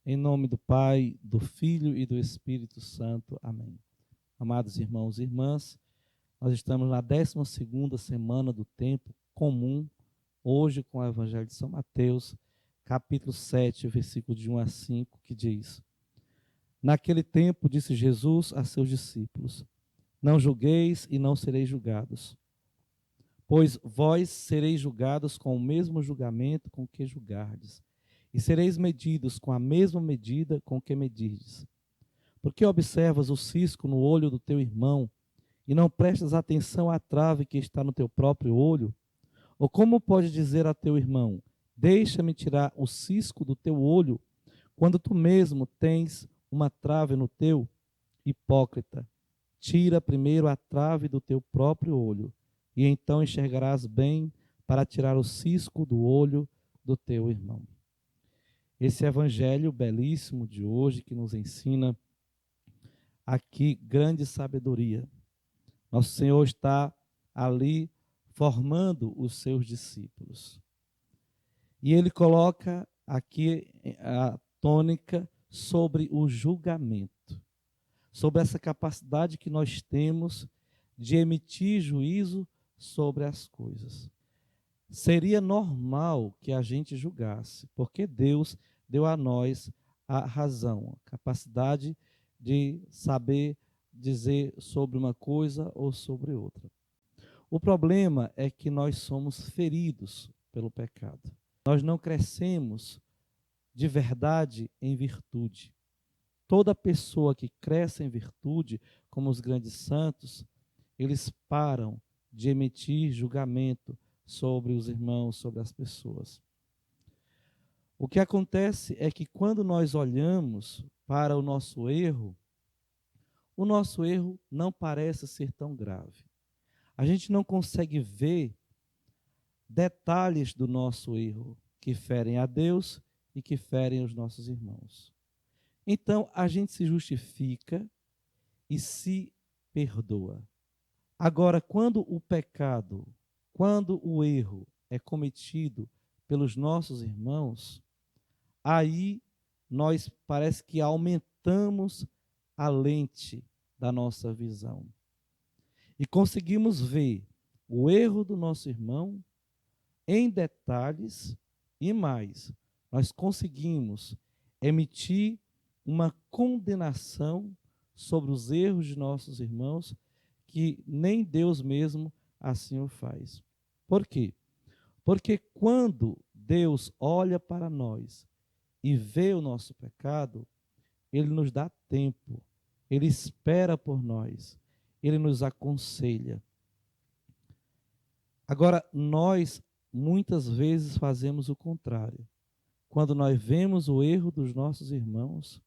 Em nome do Pai, do Filho e do Espírito Santo. Amém. Amados irmãos e irmãs, nós estamos na 12ª semana do tempo comum, hoje com o Evangelho de São Mateus, capítulo 7, versículo de 1 a 5, que diz: Naquele tempo disse Jesus a seus discípulos: Não julgueis e não sereis julgados, pois vós sereis julgados com o mesmo julgamento com que julgardes, e sereis medidos com a mesma medida com que medirdes. Porque observas o cisco no olho do teu irmão, e não prestas atenção à trave que está no teu próprio olho? Ou como pode dizer a teu irmão: Deixa-me tirar o cisco do teu olho, quando tu mesmo tens uma trave no teu? Hipócrita, tira primeiro a trave do teu próprio olho, e então enxergarás bem para tirar o cisco do olho do teu irmão. Esse evangelho belíssimo de hoje que nos ensina aqui grande sabedoria. Nosso Senhor está ali formando os seus discípulos. E ele coloca aqui a tônica sobre o julgamento, sobre essa capacidade que nós temos de emitir juízo sobre as coisas. Seria normal que a gente julgasse, porque Deus deu a nós a razão, a capacidade de saber dizer sobre uma coisa ou sobre outra. O problema é que nós somos feridos pelo pecado. Nós não crescemos de verdade em virtude. Toda pessoa que cresce em virtude, como os grandes santos, eles param de emitir julgamento sobre os irmãos, sobre as pessoas. O que acontece é que quando nós olhamos para o nosso erro não parece ser tão grave. A gente não consegue ver detalhes do nosso erro que ferem a Deus e que ferem os nossos irmãos. Então, a gente se justifica e se perdoa. Agora, quando o pecado, quando o erro é cometido pelos nossos irmãos, aí nós parece que aumentamos a lente da nossa visão. E conseguimos ver o erro do nosso irmão em detalhes e mais. Nós conseguimos emitir uma condenação sobre os erros de nossos irmãos que nem Deus mesmo assim o faz. Por quê? Porque quando Deus olha para nós e vê o nosso pecado, Ele nos dá tempo, Ele espera por nós, Ele nos aconselha. Agora, nós muitas vezes fazemos o contrário. Quando nós vemos o erro dos nossos irmãos,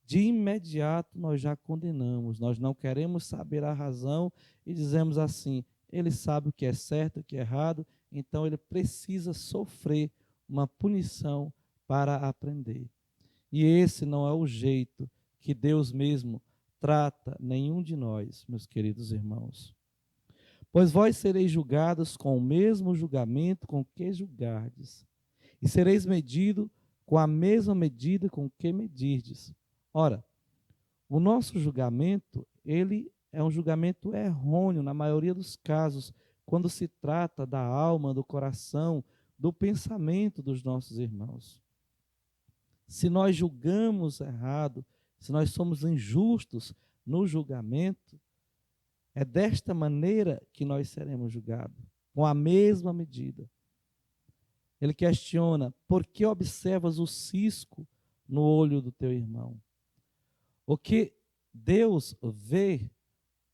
de imediato nós já condenamos, nós não queremos saber a razão e dizemos assim: ele sabe o que é certo e o que é errado, então ele precisa sofrer uma punição para aprender. E esse não é o jeito que Deus mesmo trata nenhum de nós, meus queridos irmãos. Pois vós sereis julgados com o mesmo julgamento com que julgardes, e sereis medido com a mesma medida com que medirdes. Ora, o nosso julgamento, ele é um julgamento errôneo na maioria dos casos, quando se trata da alma, do coração, do pensamento dos nossos irmãos. Se nós julgamos errado, se nós somos injustos no julgamento, é desta maneira que nós seremos julgados, com a mesma medida. Ele questiona: por que observas o cisco no olho do teu irmão? O que Deus vê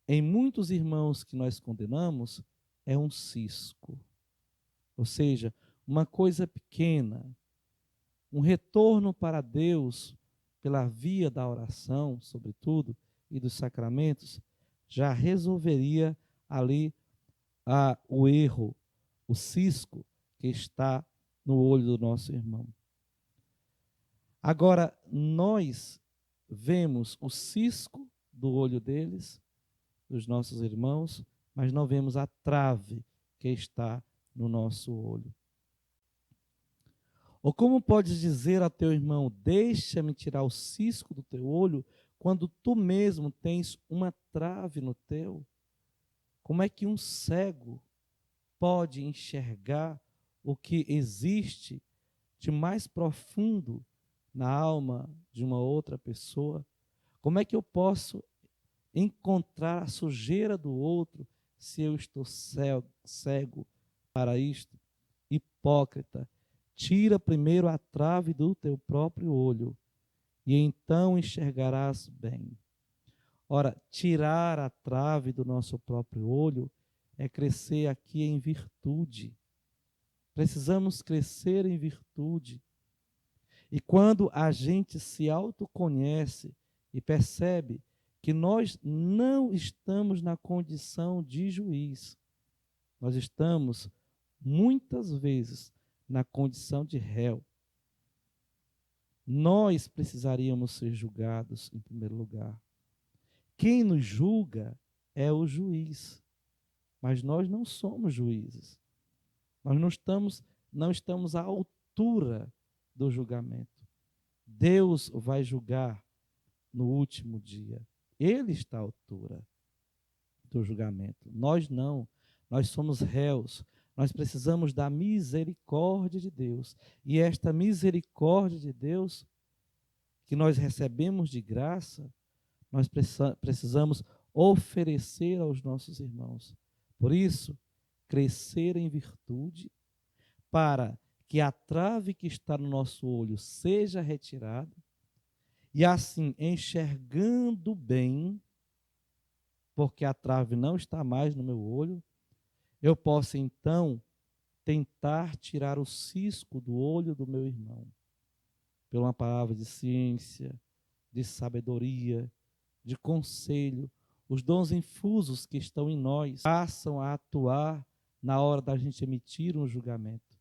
em muitos irmãos que nós condenamos é um cisco. Ou seja, uma coisa pequena. Um retorno para Deus pela via da oração, sobretudo, e dos sacramentos, já resolveria ali o erro, o cisco que está no olho do nosso irmão. Agora, nós vemos o cisco do olho deles, dos nossos irmãos, mas não vemos a trave que está no nosso olho. Ou como podes dizer a teu irmão, deixa-me tirar o cisco do teu olho, quando tu mesmo tens uma trave no teu? Como é que um cego pode enxergar o que existe de mais profundo na alma de uma outra pessoa? Como é que eu posso encontrar a sujeira do outro se eu estou cego para isto? Hipócrita, tira primeiro a trave do teu próprio olho, e então enxergarás bem. Ora, tirar a trave do nosso próprio olho é crescer aqui em virtude. Precisamos crescer em virtude. E quando a gente se autoconhece e percebe que nós não estamos na condição de juiz, nós estamos, muitas vezes, na condição de réu. Nós precisaríamos ser julgados em primeiro lugar. Quem nos julga é o juiz, mas nós não somos juízes. Nós não estamos à altura do julgamento. Deus vai julgar no último dia. Ele está à altura do julgamento. Nós não. Nós somos réus. Nós precisamos da misericórdia de Deus. E esta misericórdia de Deus, que nós recebemos de graça, nós precisamos oferecer aos nossos irmãos. Por isso, crescer em virtude, para que a trave que está no nosso olho seja retirada, e assim, enxergando bem, porque a trave não está mais no meu olho, eu posso então tentar tirar o cisco do olho do meu irmão, por uma palavra de ciência, de sabedoria, de conselho. Os dons infusos que estão em nós passam a atuar na hora da gente emitir um julgamento,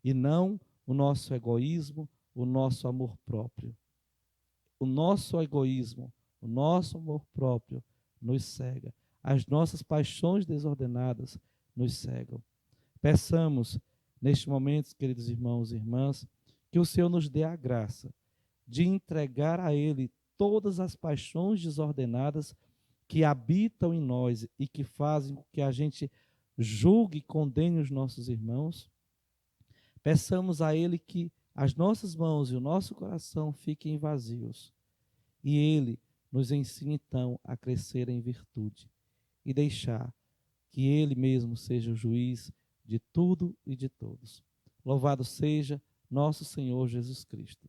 e não o nosso egoísmo, o nosso amor próprio. O nosso egoísmo, o nosso amor próprio nos cega. As nossas paixões desordenadas nos cegam. Peçamos, neste momento, queridos irmãos e irmãs, que o Senhor nos dê a graça de entregar a Ele todas as paixões desordenadas que habitam em nós e que fazem com que a gente julgue e condene os nossos irmãos. Peçamos a Ele que as nossas mãos e o nosso coração fiquem vazios, e Ele nos ensine então a crescer em virtude e deixar que Ele mesmo seja o juiz de tudo e de todos. Louvado seja nosso Senhor Jesus Cristo.